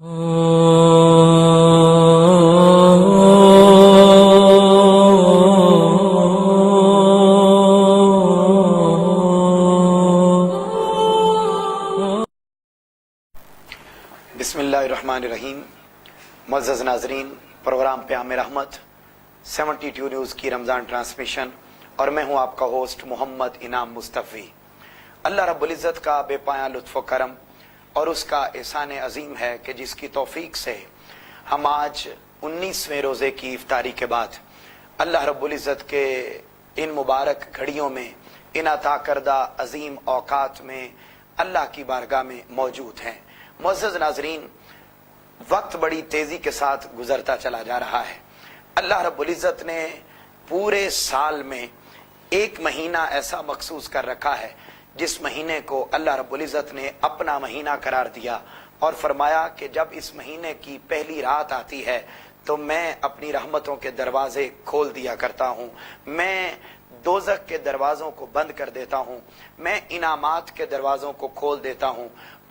بسم اللہ الرحمن الرحیم۔ معزز ناظرین، پروگرام پیام رحمت 72 نیوز کی رمضان ٹرانسمیشن، اور میں ہوں آپ کا ہوسٹ محمد انعام مصطفی۔ اللہ رب العزت کا بے پایاں لطف و کرم اور اس کا احسان عظیم ہے کہ جس کی توفیق سے ہم آج 19ویں روزے کی افطاری کے بعد اللہ رب العزت کے ان مبارک گھڑیوں میں، ان عطا کردہ عظیم اوقات میں اللہ کی بارگاہ میں موجود ہیں۔ معزز ناظرین، وقت بڑی تیزی کے ساتھ گزرتا چلا جا رہا ہے۔ اللہ رب العزت نے پورے سال میں ایک مہینہ ایسا مخصوص کر رکھا ہے جس مہینے کو اللہ رب العزت نے اپنا مہینہ قرار دیا اور فرمایا کہ جب اس مہینے کی پہلی رات آتی ہے تو میں اپنی رحمتوں کے دروازے کھول دیا کرتا ہوں، میں دوزخ کے دروازوں کو بند کر دیتا ہوں، میں انعامات کے دروازوں کو کھول دیتا ہوں۔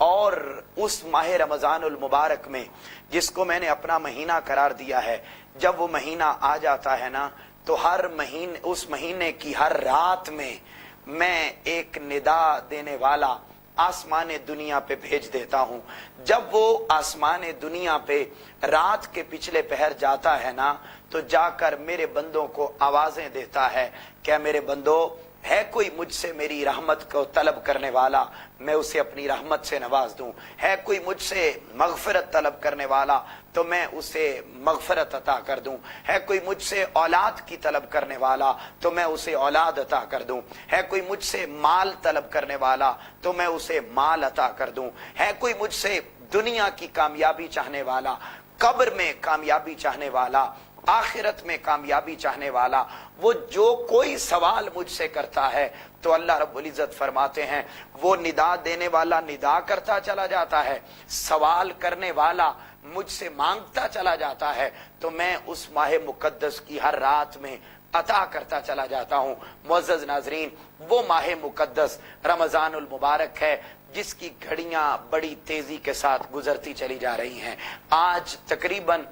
اور اس ماہ رمضان المبارک میں جس کو میں نے اپنا مہینہ قرار دیا ہے، جب وہ مہینہ آ جاتا ہے نا تو اس مہینے کی ہر رات میں ایک ندا دینے والا آسمان دنیا پہ بھیج دیتا ہوں۔ جب وہ آسمان دنیا پہ رات کے پچھلے پہر جاتا ہے نا تو جا کر میرے بندوں کو آوازیں دیتا ہے، کیا میرے بندو ہے کوئی مجھ سے میری رحمت کو طلب کرنے والا، میں اسے اپنی رحمت سے نواز دوں، ہے کوئی مجھ سے مغفرت طلب کرنے والا تو میں اسے مغفرت عطا کر دوں، ہے کوئی مجھ سے اولاد کی طلب کرنے والا تو میں اسے اولاد عطا کر دوں، ہے کوئی مجھ سے مال طلب کرنے والا تو میں اسے مال عطا کر دوں، ہے کوئی مجھ سے دنیا کی کامیابی چاہنے والا، قبر میں کامیابی چاہنے والا، آخرت میں کامیابی چاہنے والا، وہ جو کوئی سوال مجھ سے کرتا ہے تو اللہ رب العزت فرماتے ہیں وہ ندا دینے والا ندا کرتا چلا جاتا ہے، سوال کرنے والا مجھ سے مانگتا چلا جاتا ہے تو میں اس ماہ مقدس کی ہر رات میں عطا کرتا چلا جاتا ہوں۔ معزز ناظرین، وہ ماہ مقدس رمضان المبارک ہے جس کی گھڑیاں بڑی تیزی کے ساتھ گزرتی چلی جا رہی ہیں۔ آج تقریباً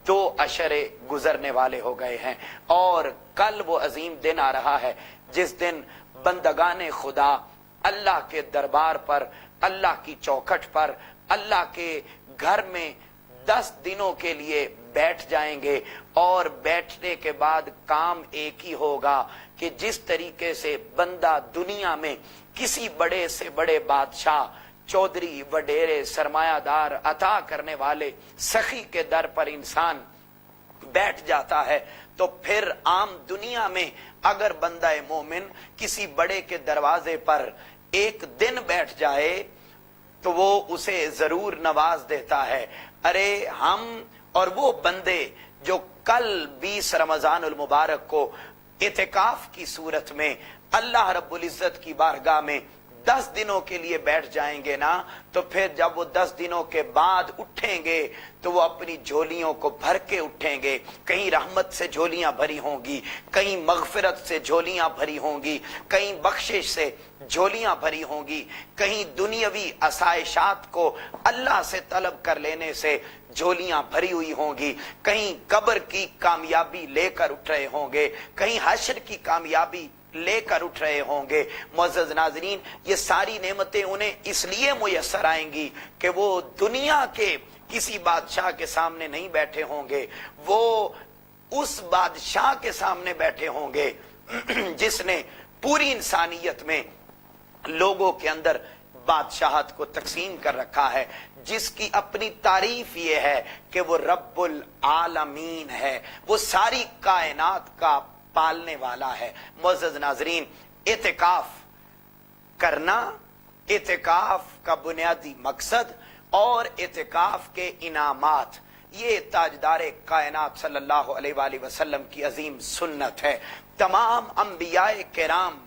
2 عشرے گزرنے والے ہو گئے ہیں اور کل وہ عظیم دن آ رہا ہے جس دن بندگان خدا اللہ کے دربار پر، اللہ کی چوکھٹ پر، اللہ کے گھر میں 10 دنوں کے لیے بیٹھ جائیں گے، اور بیٹھنے کے بعد کام ایک ہی ہوگا کہ جس طریقے سے بندہ دنیا میں کسی بڑے سے بڑے بادشاہ، چودھری، وڈیرے، سرمایہ دار، عطا کرنے والے، سخی کے در پر انسان بیٹھ جاتا ہے، تو پھر عام دنیا میں اگر بندہ مومن کسی بڑے کے دروازے پر ایک دن بیٹھ جائے تو وہ اسے ضرور نواز دیتا ہے۔ ارے ہم اور وہ بندے جو کل 20 رمضان المبارک کو اعتکاف کی صورت میں اللہ رب العزت کی بارگاہ میں 10 دنوں کے لیے بیٹھ جائیں گے نا، تو پھر جب وہ 10 دنوں کے بعد اٹھیں گے تو وہ اپنی جھولیوں کو بھر کے اٹھیں گے۔ کہیں رحمت سے جھولیاں بھری ہوں گی، کہیں مغفرت سے جھولیاں بھری ہوں گی، کہیں بخشش سے جھولیاں بھری ہوں گی، کہیں دنیاوی آسائشات کو اللہ سے طلب کر لینے سے جھولیاں بھری ہوئی ہوں گی، کہیں قبر کی کامیابی لے کر اٹھ رہے ہوں گے، کہیں حشر کی کامیابی لے کر اٹھ رہے ہوں گے۔ معزز ناظرین، یہ ساری نعمتیں انہیں اس لیے میسر آئیں گی کہ وہ دنیا کے کسی بادشاہ کے سامنے نہیں بیٹھے ہوں گے، وہ اس بادشاہ کے سامنے بیٹھے ہوں گے جس نے پوری انسانیت میں لوگوں کے اندر بادشاہت کو تقسیم کر رکھا ہے، جس کی اپنی تعریف یہ ہے کہ وہ رب العالمین ہے، وہ ساری کائنات کا پالنے والا ہے۔ معزز ناظرین، اعتکاف کرنا، اعتکاف کا بنیادی مقصد اور اعتکاف کے انعامات، یہ تاجدار کائنات صلی اللہ علیہ وآلہ وسلم کی عظیم سنت ہے۔ تمام انبیاء کرام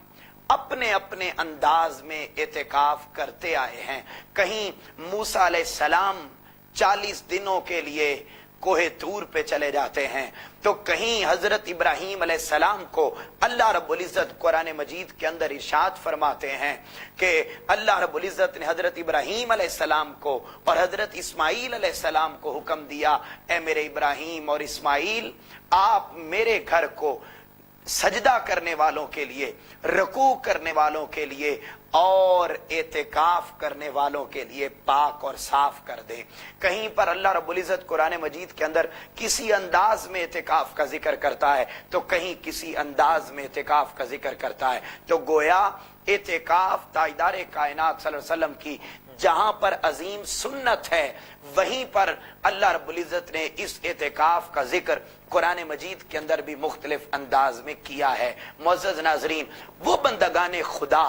اپنے اپنے انداز میں اعتکاف کرتے آئے ہیں۔ کہیں موسیٰ علیہ السلام 40 دنوں کے لیے कोहे तूर पे चले जाते हैं तो कहीं हजरत इब्राहीम अलैहिस्सलाम को अल्लाह रब्बुल इज्जत कुरान मजीद के अंदर इरशाद फरमाते हैं कि अल्लाह रब्बुल इज्जत ने हजरत इब्राहीम अलैहिस्सलाम को और हजरत इस्माईल अलैहिस्सलाम को हुक्म दिया, ए मेरे इब्राहीम और इस्माईल, आप मेरे घर को सजदा करने वालों के लिए, रुकू करने वालों के लिए और एतिकाफ करने वालों के लिए पाक और साफ कर दें। कहीं पर अल्लाह रब्बुल इज्जत कुरान मजीद के अंदर किसी अंदाज में एतिकाफ का जिक्र करता है तो कहीं किसी अंदाज में एतिकाफ का जिक्र करता है। तो गोया एतिकाफ ताजदार कायनात सल्लल्लाहु अलैहि वसल्लम की जहां पर अजीम सुन्नत है, वहीं पर अल्लाह रब्बुल इज्जत ने इस एतिकाफ का जिक्र कुरान मजीद के अंदर भी मुख्तलिफ अंदाज में किया है। मुअज़्ज़ज़ नाज़रीन, वो बंदगाने खुदा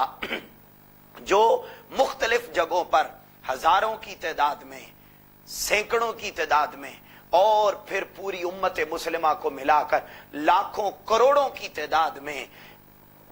जो मुख्तलिफ जगहों पर हजारों की तादाद में, सैकड़ों की तादाद में और फिर पूरी उम्मत मुस्लिमा को मिलाकर लाखों करोड़ों की तादाद में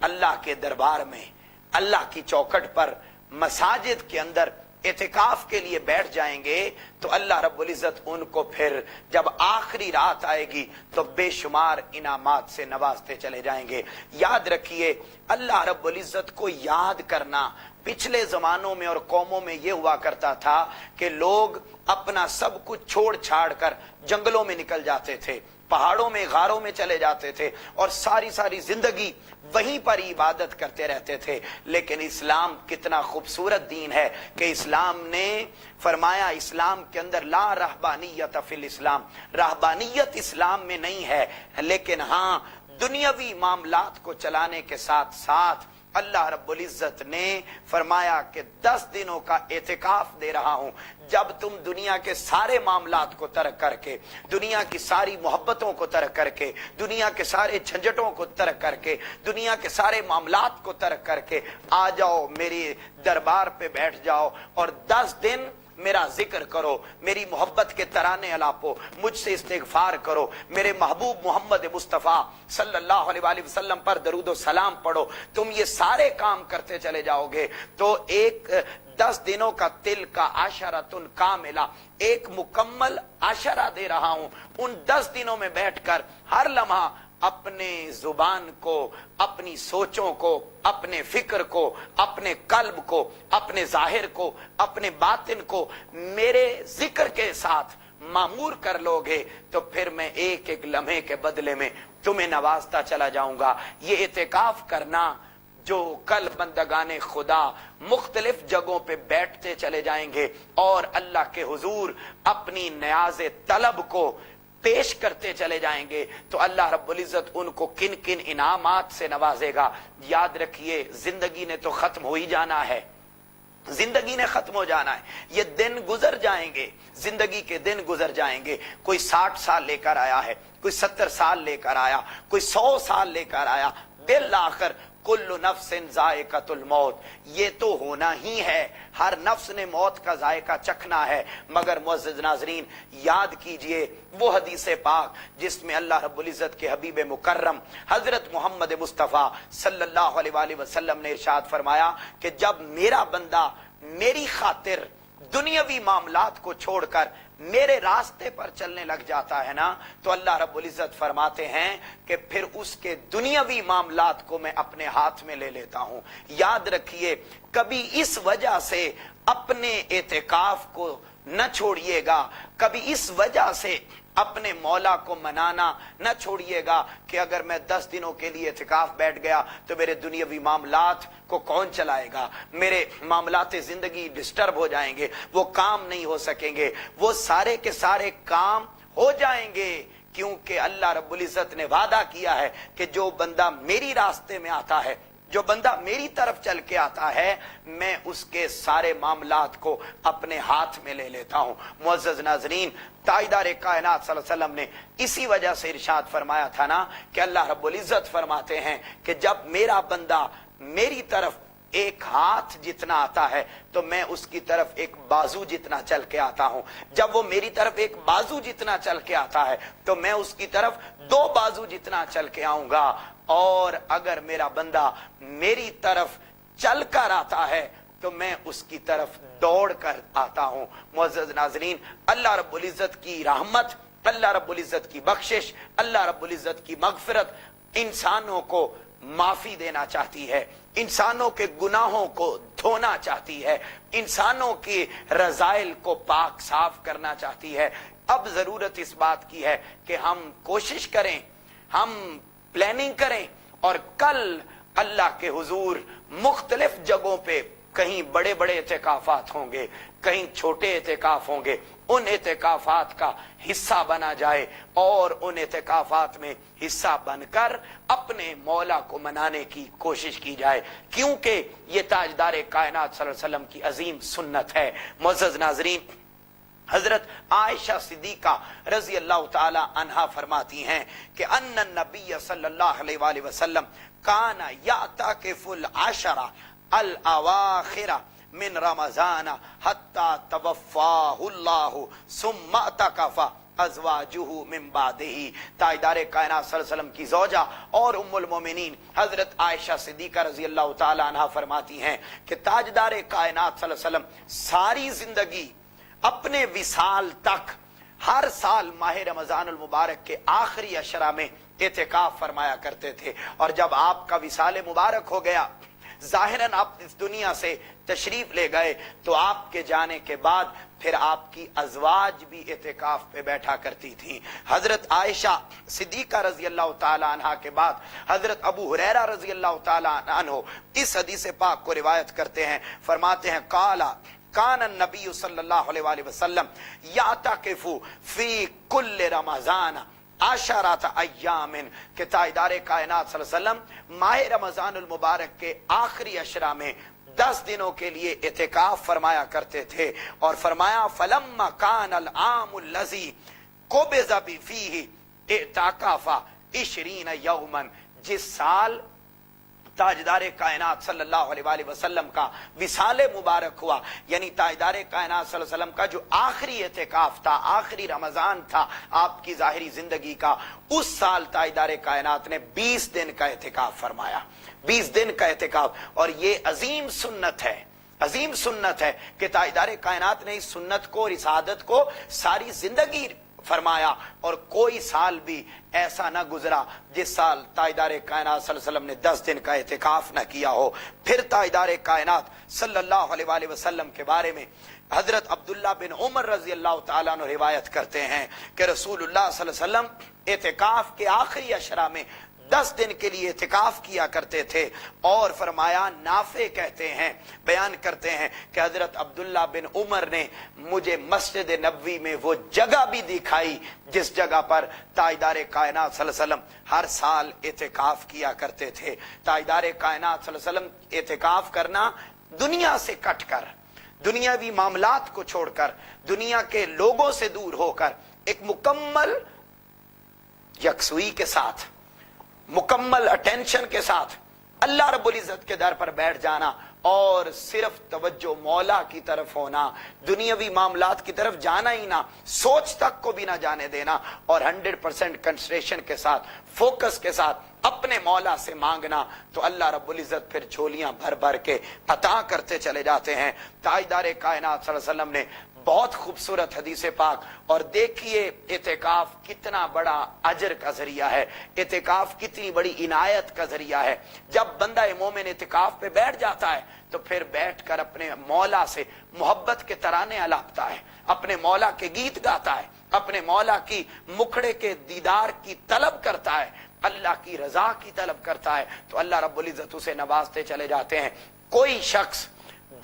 अल्लाह के दरबार में, अल्लाह की चौखट पर, मसाजिद के अंदर एतिकाफ के लिए बैठ जाएंगे तो अल्लाह रब्बुल इज्जत उनको फिर जब आखिरी रात आएगी तो बेशुमार इनामात से नवाजते चले जाएंगे। याद रखिए, अल्लाह रब्बुल इज्जत को याद करना पिछले जमानों में और कौमों में यह हुआ करता था कि लोग अपना सब कुछ छोड़ छाड़ कर जंगलों में निकल जाते थे, पहाड़ों में, गारों में चले जाते थे और सारी सारी जिंदगी वहीं पर इबादत करते रहते थे। लेकिन इस्लाम कितना खूबसूरत दीन है कि इस्लाम ने फरमाया, इस्लाम के अंदर ला रहबानियत फिल इस्लाम, रहबानियत इस्लाम में नहीं है, लेकिन हाँ दुनियावी मामलात को चलाने के साथ साथ अल्लाह रब्बुल इज्जत ने फरमाया कि 10 दिनों का एतिकाफ दे रहा हूं। जब तुम दुनिया के सारे मामलात को तर्क करके, दुनिया की सारी मोहब्बतों को तर्क करके, दुनिया के सारे झंझटों को तर्क करके, दुनिया के सारे मामलात को तर्क करके आ जाओ, मेरे दरबार पे बैठ जाओ और 10 दिन मेरा जिक्र करो, मेरी मोहब्बत के तराने अलापो, मुझसे इस्तिगफार करो, मेरे महबूब मोहम्मद मुस्तफा सल्लल्लाहु अलैहि वसल्लम पर दरूद व सलाम पढ़ो। तुम ये सारे काम करते चले जाओगे तो एक 10 दिनों का तिल का आशरतुन कामिला, एक मुकम्मल आशरा दे रहा हूं। उन 10 दिनों में बैठकर हर लम्हा अपने जुबान को, अपनी सोचों को, अपने फिक्र को, अपने कल्ब को, अपने जाहिर को, अपने बातिन को मेरे जिक्र के साथ मामूर कर लोगे तो फिर मैं एक एक लम्हे के बदले में तुम्हें नवाजता चला जाऊंगा। ये एतिकाफ करना जो कल बंदगाने खुदा मुख्तलिफ जगहों पे बैठते चले जाएंगे और अल्लाह के हुजूर अपनी न्याज़े तलब को पेश करते चले जाएंगे तो अल्लाह रब्बुल इज्जत उनको किन किन इनामात से नवाजेगा। याद रखिए, जिंदगी ने तो खत्म हो ही जाना है, जिंदगी ने खत्म हो जाना है, ये दिन गुजर जाएंगे, जिंदगी के दिन गुजर जाएंगे। कोई 60 साल लेकर आया है, कोई 70 साल लेकर आया, कोई 100 साल लेकर आया, बिल आखिर कुल्लु नफ्सिन जायकातुल मौत, ये तो होना ही है, हर नफ्स ने मौत का जायका चखना है। मगर मुअज़्ज़ज़ नाज़रीन, याद कीजिए वो हदीस पाक जिसमें अल्लाह रब्बुल इज्जत के हबीब मुकर्रम हजरत मोहम्मद मुस्तफा सल्लल्लाहु अलैहि वसल्लम ने इरशाद फरमाया कि जब मेरा बंदा मेरी खातिर दुनियावी मामलात को छोड़कर मेरे रास्ते पर चलने लग जाता है ना तो अल्लाह रब्बुल इज्जत फरमाते हैं कि फिर उसके दुनियावी मामलात को मैं अपने हाथ में ले लेता हूं। याद रखिए, कभी इस वजह से अपने एतिकाफ को न छोड़िएगा, कभी इस वजह से अपने मौला को मनाना न छोड़िएगा कि अगर मैं 10 दिनों के लिए एतिकाफ बैठ गया तो मेरे दुनियावी मामलात को कौन चलाएगा, मेरे मामलाते जिंदगी डिस्टर्ब हो जाएंगे, वो काम नहीं हो सकेंगे। वो सारे के सारे काम हो जाएंगे क्योंकि अल्लाह रब्बुल इज्जत ने वादा किया है कि जो बंदा मेरी रास्ते में आता है, जो बंदा मेरी तरफ चल के आता है, मैं उसके सारे मामलात को अपने हाथ में ले लेता हूं। मुअज़्ज़ज़ नाज़रीन, ताजदार कायनात सल्लल्लाहु अलैहि वसल्लम ने इसी वजह से इरशाद फरमाया था ना कि अल्लाह रब्बुल इज्जत फरमाते हैं कि जब मेरा बंदा मेरी तरफ एक हाथ जितना आता है तो मैं उसकी तरफ एक बाजू जितना चल के आता हूं। जब वो मेरी तरफ एक बाजू जितना चल के आता है तो मैं उसकी तरफ 2 बाजू जितना चल के आऊंगा। और अगर मेरा बंदा मेरी तरफ चल कर आता है तो मैं उसकी तरफ दौड़ कर आता हूं। मुअज़्ज़ज़ नाज़रीन, अल्लाह रब्बुल इज्जत की रहमत, اللہ رب العزت کی بخشش، اللہ رب العزت کی مغفرت انسانوں کو معافی دینا چاہتی ہے، انسانوں کے گناہوں کو دھونا چاہتی ہے، انسانوں کی رذائل کو پاک صاف کرنا چاہتی ہے۔ اب ضرورت اس بات کی ہے کہ ہم کوشش کریں، ہم پلاننگ کریں، اور کل اللہ کے حضور مختلف جگہوں پہ کہیں بڑے بڑے اعتکافات ہوں گے، کہیں چھوٹے اعتکاف ہوں گے، ان اعتکافات کا حصہ بنا جائے اور ان اعتکافات میں حصہ بن کر اپنے مولا کو منانے کی کوشش کی جائے، کیونکہ یہ تاجدار کائنات صلی اللہ علیہ وسلم کی عظیم سنت ہے۔ معزز ناظرین، حضرت عائشہ صدیقہ رضی اللہ تعالی عنہا فرماتی ہیں کہ ان النبی صلی اللہ علیہ وآلہ وسلم کان یعتکف العشر الاواخر من رمضان حتی توفاہ اللہ ثم اعتکف ازواجہ من بعدہ۔ تاجدار کائنات صلی اللہ علیہ وسلم کی زوجہ اور ام المومنین حضرت عائشہ صدیقہ رضی اللہ تعالی عنہا فرماتی ہیں کہ تاجدار کائنات صلی اللہ علیہ وسلم ساری زندگی اپنے وصال تک ہر سال ماہ رمضان المبارک کے آخری عشرہ میں اعتکاف فرمایا کرتے تھے، اور جب آپ کا وصال مبارک ہو گیا، ظاہراً آپ اس دنیا سے تشریف لے گئے، تو آپ کے جانے کے بعد پھر آپ کی ازواج بھی اعتکاف پہ بیٹھا کرتی تھیں۔ حضرت عائشہ صدیقہ رضی اللہ تعالی عنہ کے بعد حضرت ابو ہریرہ رضی اللہ تعالی عنہ اس حدیث پاک کو روایت کرتے ہیں، فرماتے ہیں قالا کان النبی صلی اللہ علیہ وآلہ وسلم یعتکف فی کل رمضان عشرۃ ایام، کہ تاجدار کائنات صلی اللہ علیہ وسلم ماہ رمضان المبارک کے آخری عشرہ میں 10 دنوں کے لیے اعتکاف فرمایا کرتے تھے، اور فرمایا فلما کان العام الذی قبض فیہ اعتکف 20 یوما، جس سال تاجدار کائنات صلی اللہ علیہ وآلہ وسلم کا وصال مبارک ہوا، یعنی تاجدار کائنات صلی اللہ علیہ وسلم کا جو آخری اعتکاف تھا، آخری رمضان تھا آپ کی ظاہری زندگی کا، اس سال تاجدار کائنات نے 20 دن کا اعتکاف فرمایا، 20 دن کا اعتکاف۔ اور یہ عظیم سنت ہے، عظیم سنت ہے کہ تاجدار کائنات نے اس سنت کو اور اس عادت کو ساری زندگی فرمایا، اور کوئی سال بھی ایسا نہ گزرا جس سال تاجدار کائنات صلی اللہ علیہ وسلم نے 10 دن کا اعتکاف نہ کیا ہو۔ پھر تاجدار کائنات صلی اللہ علیہ وآلہ وسلم کے بارے میں حضرت عبداللہ بن عمر رضی اللہ تعالیٰ عنہ روایت کرتے ہیں کہ رسول اللہ صلی اللہ علیہ وسلم اعتکاف کے آخری عشرہ میں 10 دن کے لیے اعتکاف کیا کرتے تھے، اور فرمایا نافع کہتے ہیں، بیان کرتے ہیں کہ حضرت عبداللہ بن عمر نے مجھے مسجد نبوی میں وہ جگہ بھی دکھائی جس جگہ پر تاجدار کائنات صلی اللہ علیہ وسلم ہر سال اعتکاف کیا کرتے تھے۔ تاجدار کائنات صلی اللہ علیہ وسلم اعتکاف کرنا دنیا سے کٹ کر، دنیاوی معاملات کو چھوڑ کر، دنیا کے لوگوں سے دور ہو کر، ایک مکمل یکسوئی کے ساتھ، مکمل اٹینشن کے ساتھ اللہ رب العزت کے در پر بیٹھ جانا، اور صرف توجہ مولا کی طرف ہونا، دنیاوی معاملات کی طرف جانا ہی نہ، سوچ تک کو بھی نہ جانے دینا، اور 100% کنسنٹریشن کے ساتھ، فوکس کے ساتھ اپنے مولا سے مانگنا، تو اللہ رب العزت پھر جھولیاں بھر بھر کے عطا کرتے چلے جاتے ہیں۔ تاجدار کائنات صلی اللہ علیہ وسلم نے بہت خوبصورت حدیث پاک، اور دیکھیے اعتکاف کتنا بڑا اجر کا ذریعہ ہے، اعتکاف کتنی بڑی عنایت کا ذریعہ ہے۔ جب بندہ مومن اعتکاف پہ بیٹھ جاتا ہے تو پھر بیٹھ کر اپنے مولا سے محبت کے ترانے الاپتا ہے، اپنے مولا کے گیت گاتا ہے، اپنے مولا کی مکھڑے کے دیدار کی طلب کرتا ہے، اللہ کی رضا کی طلب کرتا ہے، تو اللہ رب العزت اسے نوازتے چلے جاتے ہیں۔ کوئی شخص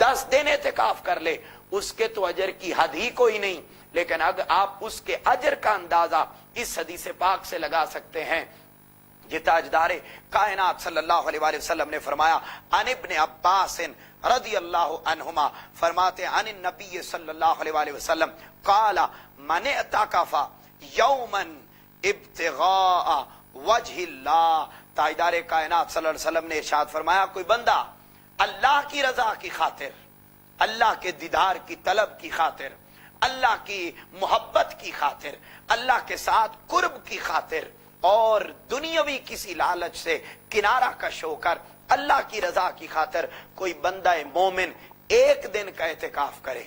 10 دن اعتکاف کر لے، اس کے تو اجر کی حد ہی کوئی نہیں، لیکن اگر آپ اس کے اجر کا اندازہ اس حدیث پاک سے لگا سکتے ہیں۔ یہ تاجدار کائنات صلی اللہ علیہ وآلہ وسلم نے فرمایا، عن ابن عباس رضی اللہ عنہما فرماتے عن النبی صلی اللہ علیہ وآلہ وسلم قال من اعتکف یوما ابتغاء وجہ اللہ، تاجدار کائنات صلی اللہ علیہ وسلم نے ارشاد فرمایا، کوئی بندہ اللہ کی رضا کی خاطر، اللہ کے دیدار کی طلب کی خاطر، اللہ کی محبت کی خاطر، اللہ کے ساتھ قرب کی خاطر، اور دنیاوی کسی لالچ سے کنارہ کش ہو کر اللہ کی رضا کی خاطر کوئی بندہ مومن 1 دن کا اعتکاف کرے،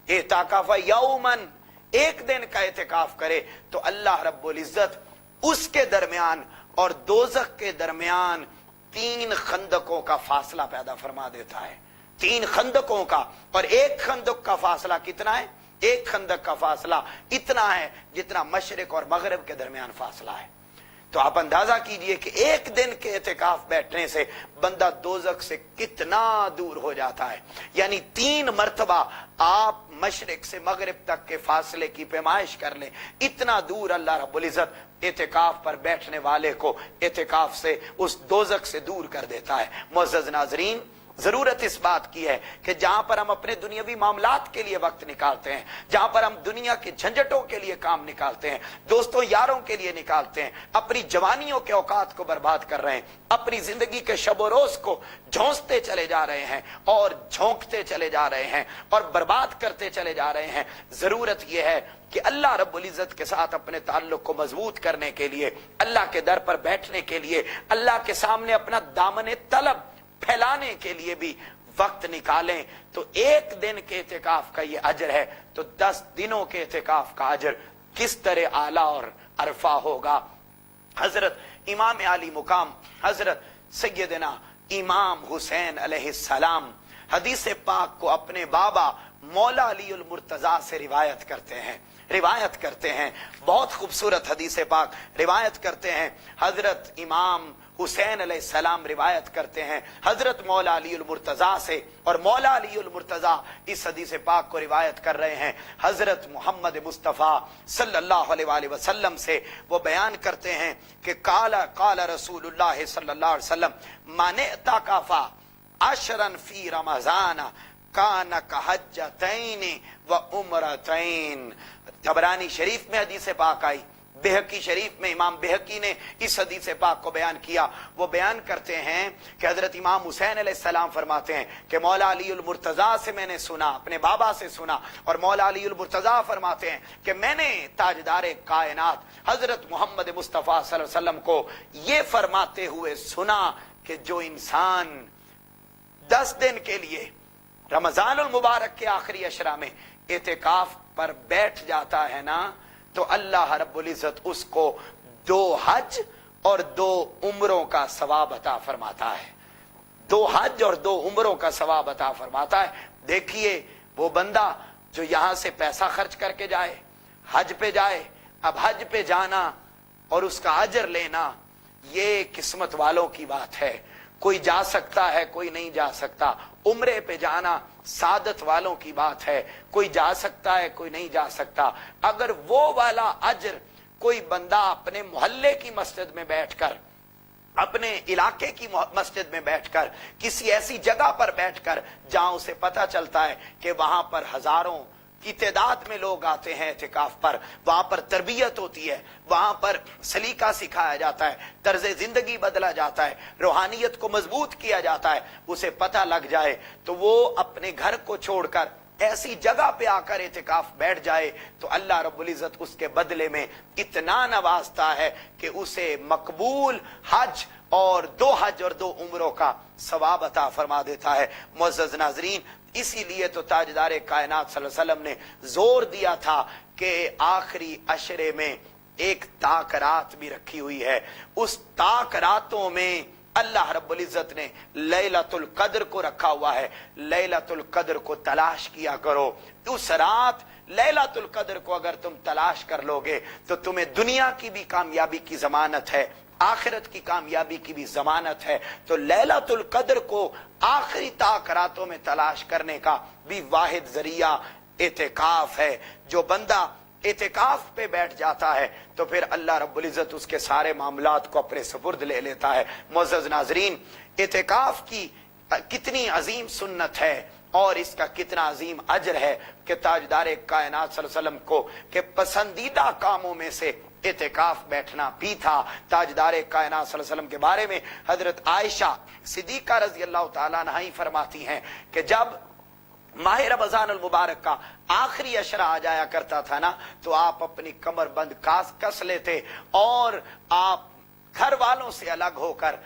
اعتکاف یومن، एक दिन का एतिकाफ करे तो अल्लाह रब्बुल इज्जत उसके दरमियान और दोजख के दरमियान 3 खंदकों का फासला पैदा फरमा देता है। 3 खंदकों का, और एक खंदक का फासला कितना है? एक खंदक का फासला इतना है जितना मशरिक और मगरिब के दरमियान फासला है। तो आप अंदाजा कीजिए कि एक दिन के एतिकाफ बैठने से बंदा दोजख से कितना दूर हो जाता है। यानी 3 मर्तबा आप मशरिक से मगरिब तक के फासले की पैमाइश कर लें, इतना दूर अल्लाह रब्बुल इज्जत एतिकाफ पर बैठने वाले को एतिकाफ से उस दोजख से दूर कर देता है। मुअज़्ज़ज़ नाज़रीन, जरूरत इस बात की है कि जहां पर हम अपने दुनियावी मामलात के लिए वक्त निकालते हैं, जहां पर हम दुनिया के झंझटों के लिए काम निकालते हैं, दोस्तों यारों के लिए निकालते हैं, अपनी जवानियों के औकात को बर्बाद कर रहे हैं, अपनी जिंदगी के शब रोज को झोंसते चले जा रहे हैं और झोंकते चले जा रहे हैं और बर्बाद करते चले जा रहे हैं। जरूरत यह है कि अल्लाह रब्बुल इज्जत के साथ अपने ताल्लुक को मजबूत करने के लिए, अल्लाह के दर पर बैठने के लिए, अल्लाह के सामने अपना दामन तलब फैलाने के लिए भी वक्त निकालें। तो एक दिन के एतिकाफ का ये अजर है, तो 10 दिनों के एतिकाफ का अजर किस तरह आला और अरफा होगा। हजरत इमाम आली मुकाम हजरत सैयदना इमाम हुसैन अलैहिस्सलाम हदीस पाक को अपने बाबा मौला अली उल मुर्तजा से रिवायत करते हैं। बहुत खूबसूरत हदीस पाक रिवायत करते हैं। हजरत इमाम हुसैन अलैहिस्सलाम रिवायत करते हैं हजरत मौला अली उल मुर्तजा से, और मौला अली उल मुर्तजा इस हदीस पाक को रिवायत कर रहे हैं हजरत मोहम्मद मुस्तफा सल्लल्लाहु अलैहि वसल्लम से। वो बयान करते हैं कि काला रसूलुल्लाह सल्लल्लाहु अलैहि वसल्लम माने ताकाफा अशरन फी रमजान कान कहज्जतैन व उमरतैन। तबरानी शरीफ में हदीस पाक आई, बेहकी शरीफ में इमाम बेहकी ने इस हदीस पाक को बयान किया। वो बयान करते हैं कि हजरत इमाम हुसैन अलैहिस्सलाम फरमाते हैं कि मौला अली उल मुर्तजा से मैंने सुना, अपने बाबा से सुना, और मौला अली उल मुर्तजा फरमाते हैं कि मैंने ताजदार कायनात हजरत मोहम्मद मुस्तफा सल्लल्लाहु अलैहि वसल्लम को ये फरमाते हुए सुना कि जो इंसान 10 दिन के लिए रमजानुल मुबारक के आखिरी अशरा में एतिकाफ पर बैठ जाता है ना, तो अल्लाह रब्बुल इज्जत उसको 2 हज और 2 उम्रों का सवाब अता फरमाता है। 2 हज और 2 उम्रों का सवाब अता फरमाता है। देखिए वो बंदा जो यहां से पैसा खर्च करके जाए, हज पे जाए, अब हज पे जाना और उसका अजर लेना, ये किस्मत वालों की बात है। कोई जा सकता है, कोई नहीं जा सकता। उम्रे पे जाना सादत वालों की बात है, कोई जा सकता है, कोई नहीं जा सकता। अगर वो वाला अजर कोई बंदा अपने मोहल्ले की मस्जिद में बैठकर, अपने इलाके की मस्जिद में बैठकर, किसी ऐसी जगह पर बैठकर जहां उसे पता चलता है कि वहां पर हजारों की तादाद में लोग आते हैं एतिकाफ पर, वहां पर तरबियत होती है, वहां पर सलीका सिखाया जाता है, तर्ज जिंदगी बदला जाता है, रूहानियत को मजबूत किया जाता है, उसे पता लग जाए तो वो अपने घर को छोड़कर ऐसी जगह पे आकर एतिकाफ बैठ जाए तो अल्लाह रब्बुल इज्जत उसके बदले में इतना नवाजता है कि उसे मकबूल हज और 2 हज और 2 उम्रों का सवाब अता फरमा देता है। मुअज़्ज़ज़ नाज़रीन, इसीलिए तो ताजदार कायनात सल्लल्लाहु अलैहि वसल्लम ने जोर दिया था कि आखिरी अशरे में एक ताक रात भी रखी हुई है। उस ताक रातों में अल्लाह रब्बुल इज्जत ने लैलतुल कद्र को रखा हुआ है। लैलतुल कद्र को तलाश किया करो। उस रात लैलतुल कद्र को अगर तुम तलाश कर लोगे तो तुम्हें दुनिया की भी कामयाबी की जमानत है, आखिरत की कामयाबी की भी जमानत है। तो लैलतुल कद्र को आखिरी ताक रातों में तलाश करने का भी वाहिद जरिया एतिकाफ है। जो बंदा एतिकाफ पे बैठ जाता है तो फिर अल्लाह रब्बुल इज्जत उसके सारे मामलात को अपने सुपुर्द ले लेता है। मुअज़्ज़ज़ नाज़रीन, एतिकाफ की कितनी अजीम सुन्नत है और इसका कितना अजीम अजर है कि ताजदार कायनात सल्लल्लाहु अलैहि वसल्लम को के पसंदीदा कामों में से एतिकाफ बैठना भी था। ताजदार कायनात सल्लल्लाहु अलैहि वसल्लम के बारे में हजरत आयशा सिद्दीका रज़ी अल्लाह तआला अन्हा फरमाती हैं कि जब माह रमजानुल मुबारक का आखिरी अशरा आ जाया करता था ना, तो आप अपनी कमर बंद कस लेते और आप घर वालों से अलग होकर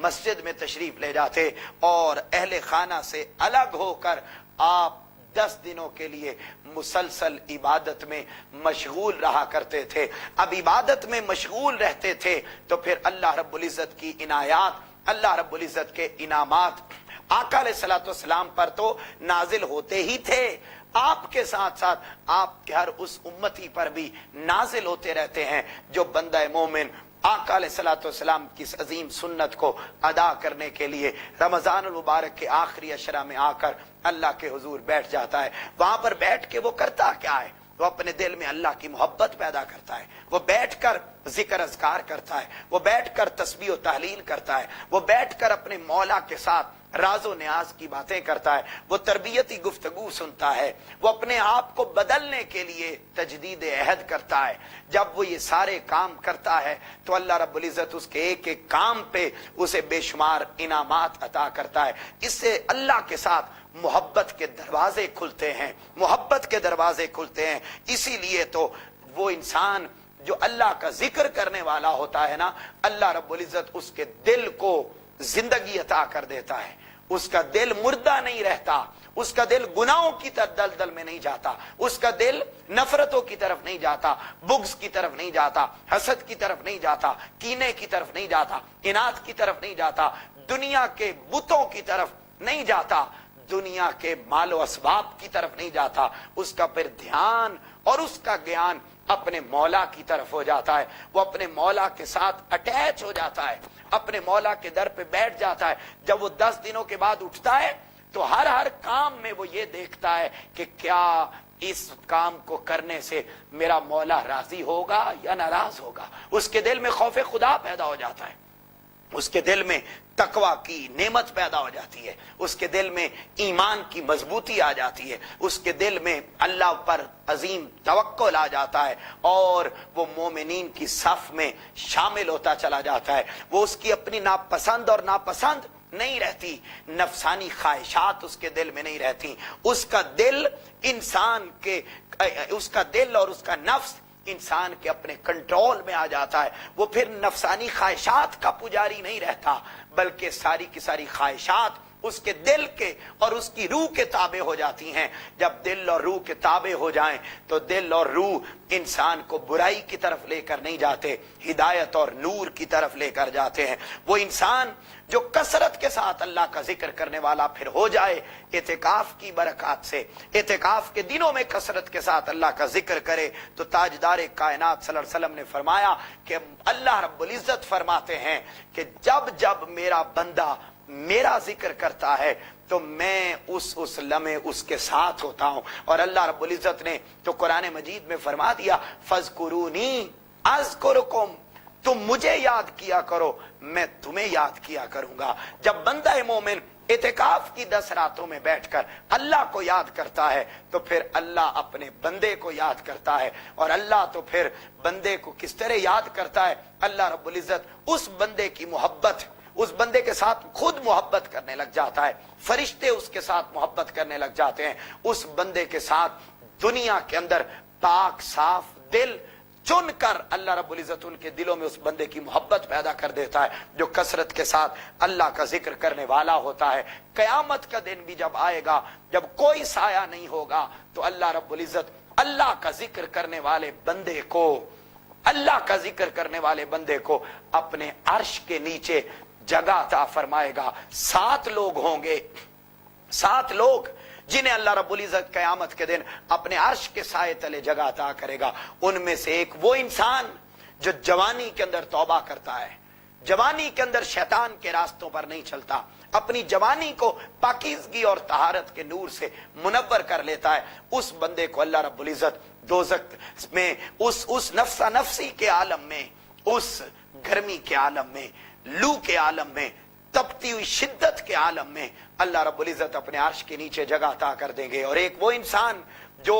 मस्जिद में तशरीफ ले जाते और अहले खाना से अलग होकर आप 10 दिनों के लिए मुसलसल इबादत में मशगूल रहा करते थे। अब इबादत में मशगूल रहते थे तो फिर अल्लाह रब्बुल इज़्ज़त की इनायात, अल्लाह रब्बुल इज़्ज़त के इनामात आका अलैहिस्सलाम पर तो नाजिल होते ही थे, आपके साथ साथ आपके हर उस उम्मती पर भी नाजिल होते रहते हैं जो बंदा मोमिन आका अलैहिस्सलाम की इस अजीम सुन्नत को अदा करने के लिए रमजान मुबारक के आखिरी अशरा में आकर अल्लाह के हुजूर बैठ जाता है। वहां पर बैठ के वो करता क्या है? वो अपने दिल में अल्लाह की मोहब्बत पैदा करता है, वो बैठकर जिक्र अज़कार करता है, वो बैठकर तस्बीह और तहलील करता है, वो बैठकर अपने मौला के साथ राजो न्याज की बातें करता है, वो तरबियती गुफ्तगू सुनता है, वो अपने आप को बदलने के लिए तजदीद अहद करता है। जब वो ये सारे काम करता है तो अल्लाह रब्बुल इज़्ज़त उसके एक एक काम पे उसे बेशुमार इनामात अता करता है। इससे अल्लाह के साथ मोहब्बत के दरवाजे खुलते हैं, मोहब्बत के दरवाजे खुलते हैं। इसीलिए तो वो इंसान जो अल्लाह का जिक्र करने वाला होता है ना, अल्लाह रब्बुल इज़्ज़त उसके दिल को जिंदगी अता कर देता है, उसका दिल मुर्दा नहीं रहता, उसका दिल गुनाहों की तरफ दलदल में नहीं जाता, उसका दिल नफरतों की तरफ नहीं जाता, बुग्ज की तरफ नहीं जाता, हसद की तरफ नहीं जाता, कीने की तरफ नहीं जाता, इनात की तरफ नहीं जाता, दुनिया के बुतों की तरफ नहीं जाता, दुनिया के मालो असबाब की तरफ नहीं जाता। उसका फिर ध्यान और उसका ज्ञान अपने मौला की तरफ हो जाता है, वो अपने मौला के साथ अटैच हो जाता है, अपने मौला के दर पे बैठ जाता है। जब वो 10 दिनों के बाद उठता है तो हर हर काम में वो ये देखता है कि क्या इस काम को करने से मेरा मौला राजी होगा या नाराज होगा। उसके दिल में खौफ खुदा पैदा हो जाता है, उसके दिल में तकवा की नेमत पैदा हो जाती है, उसके दिल में ईमान की मजबूती आ जाती है, उसके दिल में अल्लाह पर अजीम तवक्कुल आ जाता है और वो मोमिनीन की सफ में शामिल होता चला जाता है। वो उसकी अपनी नापसंद और नापसंद नहीं रहती, नफसानी ख्वाहिशात उसके दिल में नहीं रहती। उसका दिल इंसान के, उसका दिल और उसका नफ्स इंसान के अपने कंट्रोल में आ जाता है। वो फिर नफसानी ख्वाहिशात का पुजारी नहीं रहता, बल्कि सारी की सारी ख्वाहिशात उसके दिल के और उसकी रूह के ताबे हो जाती हैं। जब दिल और रूह के ताबे हो जाएं तो दिल और रूह इंसान को बुराई की तरफ लेकर नहीं जाते, हिदायत और नूर की तरफ लेकर जाते हैं। वो इंसान जो कसरत के साथ अल्लाह का जिक्र करने वाला फिर हो जाए, एतिकाफ की बरकत से, एतिकाफ के दिनों में कसरत के साथ अल्लाह का जिक्र करे, तो ताजदार कायनात सल्लल्लाहु अलैहि वसल्लम ने फरमाया कि अल्लाह रब्बुल इज़्ज़त फरमाते हैं कि जब जब मेरा बंदा मेरा जिक्र करता है तो मैं उस लम्हे उसके साथ होता हूं। और अल्लाह रब्बुल इज़्ज़त ने तो कुरान मजीद में फरमा दिया, फज़कुरूनी अज़कुरुकुम, तुम मुझे याद किया करो मैं तुम्हें याद किया करूंगा। जब बंदा मोमिन एतिकाफ की 10 रातों में बैठकर अल्लाह को याद करता है तो फिर अल्लाह अपने बंदे को याद करता है। और अल्लाह तो फिर बंदे को किस तरह याद करता है? अल्लाह रब्बुल इज़्ज़त उस बंदे की मोहब्बत, उस बंदे के साथ खुद मोहब्बत करने लग जाता है, फरिश्ते उसके साथ मोहब्बत करने लग जाते हैं। उस बंदे के साथ दुनिया के अंदर पाक साफ दिल चुनकर अल्लाह रब्बुल इज़्ज़त उनके दिलों में उस बंदे की मोहब्बत पैदा कर देता है जो कसरत के साथ अल्लाह का जिक्र करने वाला होता है। कयामत का दिन भी जब आएगा, जब कोई साया नहीं होगा, तो अल्लाह रब्बुल इज़्ज़त अल्लाह का जिक्र करने वाले बंदे को, अल्लाह का जिक्र करने वाले बंदे को अपने अर्श के नीचे जगह अता फरमाएगा। 7 लोग होंगे, 7 लोग जिन्हें अल्लाह रब्बुल इज़्ज़त क़यामत के दिन अपने अर्श के साए तले जगह अता करेगा। उनमें से एक वो इंसान जो जवानी के अंदर तौबा करता है, जवानी के अंदर शैतान के रास्तों पर नहीं चलता, अपनी जवानी को पाकीज़गी और तहारत के नूर से मुनव्वर कर लेता है, उस बंदे को अल्लाह रब्बुल इज़्ज़त दोज़ख में, उस नफ्सा नफ्सी के आलम में, उस गर्मी के आलम में, लू के आलम में, तपती हुई शिद्दत के आलम में अल्लाह रब्बुल इज़्ज़त अपने अर्श के नीचे जगह अता कर देंगे। और एक वो इंसान जो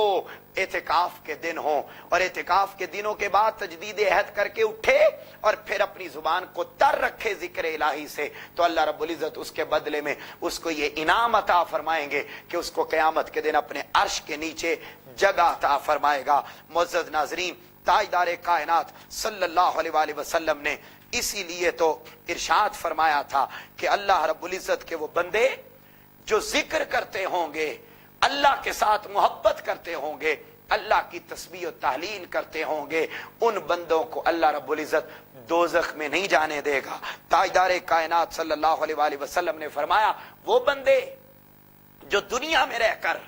एतिकाफ के दिन हो और एतिकाफ के दिनों के बाद तजदीद अहद करके उठे और फिर अपनी जुबान को तर रखे जिक्र इलाही से, तो अल्लाह रब्बुल इज़्ज़त उसके बदले में उसको ये इनाम अता फरमाएंगे कि उसको क़यामत के दिन अपने अर्श के नीचे जगह अता फरमाएगा। मुअज़्ज़ज़ नाज़रीन, ताजदार कायनात सल्लल्लाहु अलैहि वसल्लम ने इसीलिए तो इरशाद फरमाया था कि अल्लाह रब्बुल इज़्ज़त के वो बंदे जो जिक्र करते होंगे اللہ کے ساتھ محبت کرتے ہوں گے، اللہ کی تسبیح و تحلیل کرتے ہوں گے، ان بندوں کو اللہ رب العزت دوزخ میں نہیں جانے دے گا۔ تاجدار کائنات صلی اللہ علیہ وآلہ وسلم نے فرمایا وہ بندے جو دنیا میں رہ کر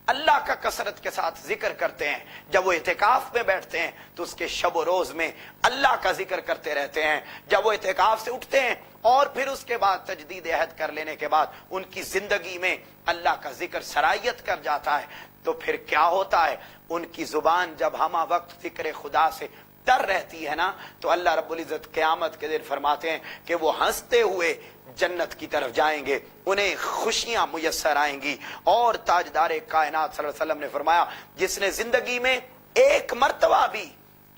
اللہ کا کثرت کے ساتھ ذکر کرتے ہیں، جب وہ اعتکاف میں بیٹھتے ہیں تو اس کے شب و روز میں اللہ کا ذکر کرتے رہتے ہیں، جب وہ اعتکاف سے اٹھتے ہیں اور پھر اس کے بعد تجدید عہد کر لینے کے بعد ان کی زندگی میں اللہ کا ذکر سرایت کر جاتا ہے، تو پھر کیا ہوتا ہے، ان کی زبان جب ہمہ وقت ذکر خدا سے تر رہتی ہے نا، تو اللہ رب العزت قیامت کے دن فرماتے ہیں کہ وہ ہنستے ہوئے جنت کی طرف جائیں گے، انہیں خوشیاں میسر آئیں گی۔ اور تاجدار کائنات صلی اللہ علیہ وسلم نے فرمایا جس نے زندگی میں ایک مرتبہ بھی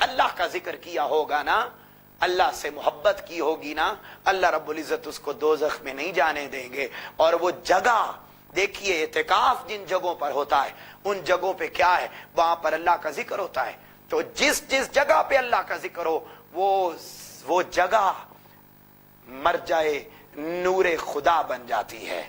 اللہ کا ذکر کیا ہوگا نا، اللہ سے محبت کی ہوگی نا، اللہ رب العزت اس کو دوزخ میں نہیں جانے دیں گے۔ اور وہ جگہ دیکھیے، اعتکاف جن جگہوں پر ہوتا ہے ان جگہوں پہ کیا ہے، وہاں پر اللہ کا ذکر ہوتا ہے، تو جس جگہ پہ اللہ کا ذکر ہو وہ جگہ مرجع نور خدا بن جاتی ہے،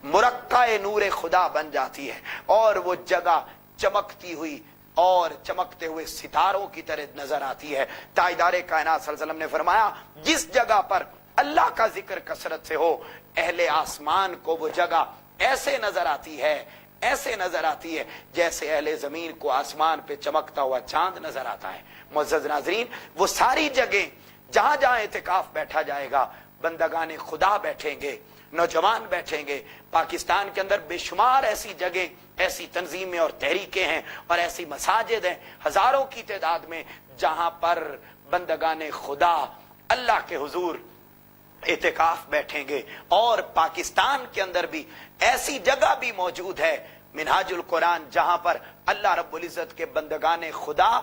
مرقع نور خدا بن جاتی ہے، اور وہ جگہ چمکتی ہوئی اور چمکتے ہوئے ستاروں کی طرح نظر آتی ہے۔ تاجدار کائنات صلی اللہ علیہ وسلم نے فرمایا جس جگہ پر اللہ کا ذکر کثرت سے ہو، اہل آسمان کو وہ جگہ ایسے نظر آتی ہے، ایسے نظر آتی ہے جیسے اہل زمین کو آسمان پہ چمکتا ہوا چاند نظر آتا ہے۔ معزز ناظرین، وہ ساری جگہیں جہاں جہاں اعتکاف بیٹھا جائے گا، بندگان خدا بیٹھیں گے، نوجوان بیٹھیں گے۔ پاکستان کے اندر بے شمار ایسی جگہیں، ایسی تنظیمیں اور تحریکیں ہیں اور ایسی مساجد ہیں ہزاروں کی تعداد میں، جہاں پر بندگان خدا اللہ کے حضور اعتکاف بیٹھیں گے۔ اور پاکستان کے اندر بھی ایسی جگہ بھی موجود ہے، منہاج القرآن، جہاں پر اللہ رب العزت کے بندگان خدا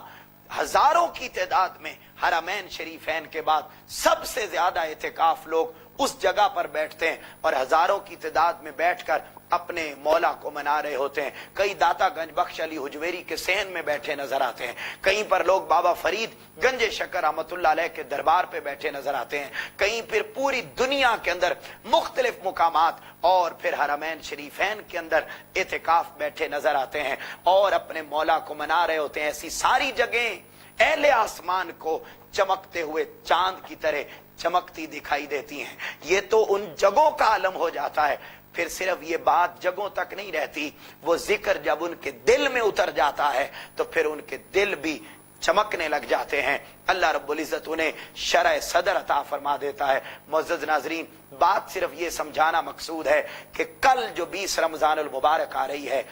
ہزاروں کی تعداد میں حرمین شریفین کے بعد سب سے زیادہ اعتکاف لوگ اس جگہ پر بیٹھتے ہیں اور ہزاروں کی تعداد میں بیٹھ کر اپنے مولا کو منا رہے ہوتے ہیں۔ کئی داتا گنج بخش علی حجویری کے صحن میں بیٹھے نظر آتے ہیں، کہیں پر لوگ بابا فرید گنج شکر رحمۃ اللہ علیہ کے دربار پہ بیٹھے نظر آتے ہیں، کہیں پھر پوری دنیا کے اندر مختلف مقامات اور پھر حرمین شریفین کے اندر اعتکاف بیٹھے نظر آتے ہیں اور اپنے مولا کو منا رہے ہوتے ہیں۔ ایسی ساری جگہیں اہل آسمان کو چمکتے ہوئے چاند کی طرح چمکتی دکھائی دیتی ہیں۔ یہ تو ان جگہوں کا عالم ہو جاتا ہے، پھر صرف یہ بات جگہوں تک نہیں رہتی، وہ ذکر جب ان کے دل میں اتر جاتا ہے تو پھر ان کے دل بھی چمکنے لگ جاتے ہیں، اللہ رب العزت انہیں شرع صدر عطا فرما دیتا ہے۔ معزز ناظرین، بات صرف یہ سمجھانا مقصود ہے کہ کل جو 20 رمضان المبارک آ رہی ہے،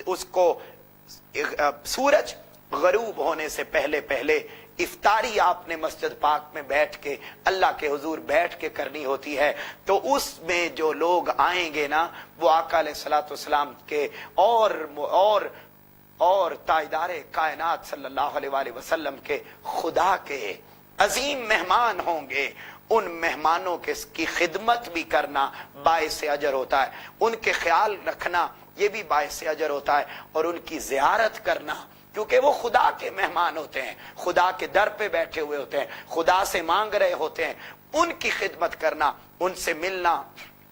اس کو سورج غروب ہونے سے پہلے افطاری آپ نے مسجد پاک میں بیٹھ کے اللہ کے حضور بیٹھ کے کرنی ہوتی ہے، تو اس میں جو لوگ آئیں گے نا، وہ آقا علیہ الصلوۃ والسلام کے اور تاجدار کائنات صلی اللہ علیہ وآلہ وسلم کے خدا کے عظیم مہمان ہوں گے۔ ان مہمانوں کی خدمت بھی کرنا باعث اجر ہوتا ہے، ان کے خیال رکھنا یہ بھی باعث اجر ہوتا ہے، اور ان کی زیارت کرنا، کیونکہ وہ خدا کے مہمان ہوتے ہیں، خدا کے در پہ بیٹھے ہوئے ہوتے ہیں، خدا سے مانگ رہے ہوتے ہیں، ان کی خدمت کرنا، ان سے ملنا،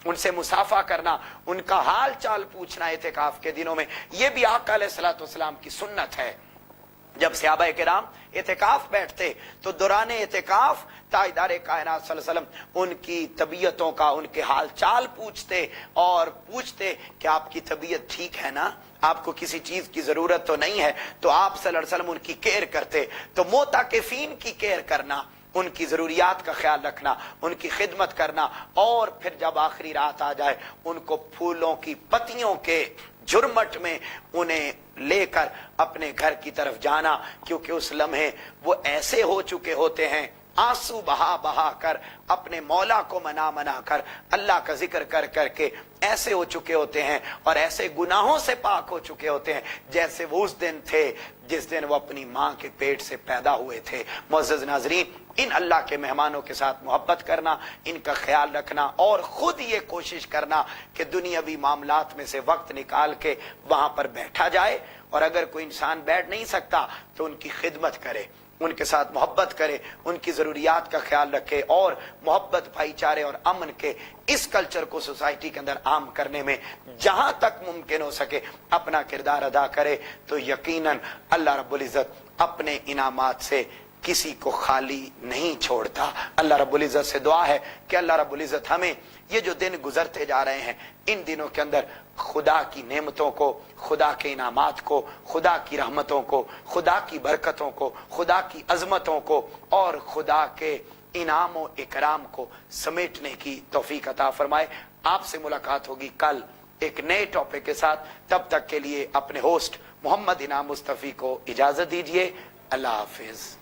ان سے مصافحہ کرنا، ان کا حال چال پوچھنا اعتکاف کے دنوں میں، یہ بھی آقا علیہ الصلوۃ والسلام کی سنت ہے۔ جب صحابہ کرام اعتکاف بیٹھتے تو دوران اعتکاف تاجدار کائنات صلی اللہ علیہ وسلم ان کی طبیعتوں کا، ان کے حال چال پوچھتے اور پوچھتے کہ آپ کی طبیعت ٹھیک ہے نا، آپ کو کسی چیز کی ضرورت تو نہیں ہے، تو آپ صلی اللہ علیہ وسلم ان کی کیئر کرتے۔ تو معتکفین کی کیئر کرنا، ان کی ضروریات کا خیال رکھنا، ان کی خدمت کرنا، اور پھر جب آخری رات آ جائے ان کو پھولوں کی پتیوں کے جھرمٹ میں انہیں لے کر اپنے گھر کی طرف جانا، کیونکہ اس لمحے وہ ایسے ہو چکے ہوتے ہیں، آنسو بہا بہا کر اپنے مولا کو منا کر اللہ کا ذکر کر کر کے ایسے ہو چکے ہوتے ہیں اور ایسے گناہوں سے پاک ہو چکے ہوتے ہیں جیسے وہ اس دن تھے جس دن وہ اپنی ماں کے پیٹ سے پیدا ہوئے تھے۔ معزز ناظرین، ان اللہ کے مہمانوں کے ساتھ محبت کرنا، ان کا خیال رکھنا، اور خود یہ کوشش کرنا کہ دنیاوی معاملات میں سے وقت نکال کے وہاں پر بیٹھا جائے، اور اگر کوئی انسان بیٹھ نہیں سکتا تو ان کی خدمت کرے، ان کے ساتھ محبت کرے، ان کی ضروریات کا خیال رکھے اور محبت، بھائی چارے اور امن کے اس کلچر کو سوسائٹی کے اندر عام کرنے میں جہاں تک ممکن ہو سکے اپنا کردار ادا کرے، تو یقیناً اللہ رب العزت اپنے انعامات سے کسی کو خالی نہیں چھوڑتا۔ اللہ رب العزت سے دعا ہے کہ اللہ رب العزت ہمیں یہ جو دن گزرتے جا رہے ہیں ان دنوں کے اندر خدا کی نعمتوں کو، خدا کے انعامات کو، خدا کی رحمتوں کو، خدا کی برکتوں کو، خدا کی عظمتوں کو اور خدا کے انعام و اکرام کو سمیٹنے کی توفیق عطا فرمائے۔ آپ سے ملاقات ہوگی کل ایک نئے ٹاپک کے ساتھ، تب تک کے لیے اپنے ہوسٹ محمد انعام مصطفی کو اجازت دیجیے۔ اللہ حافظ۔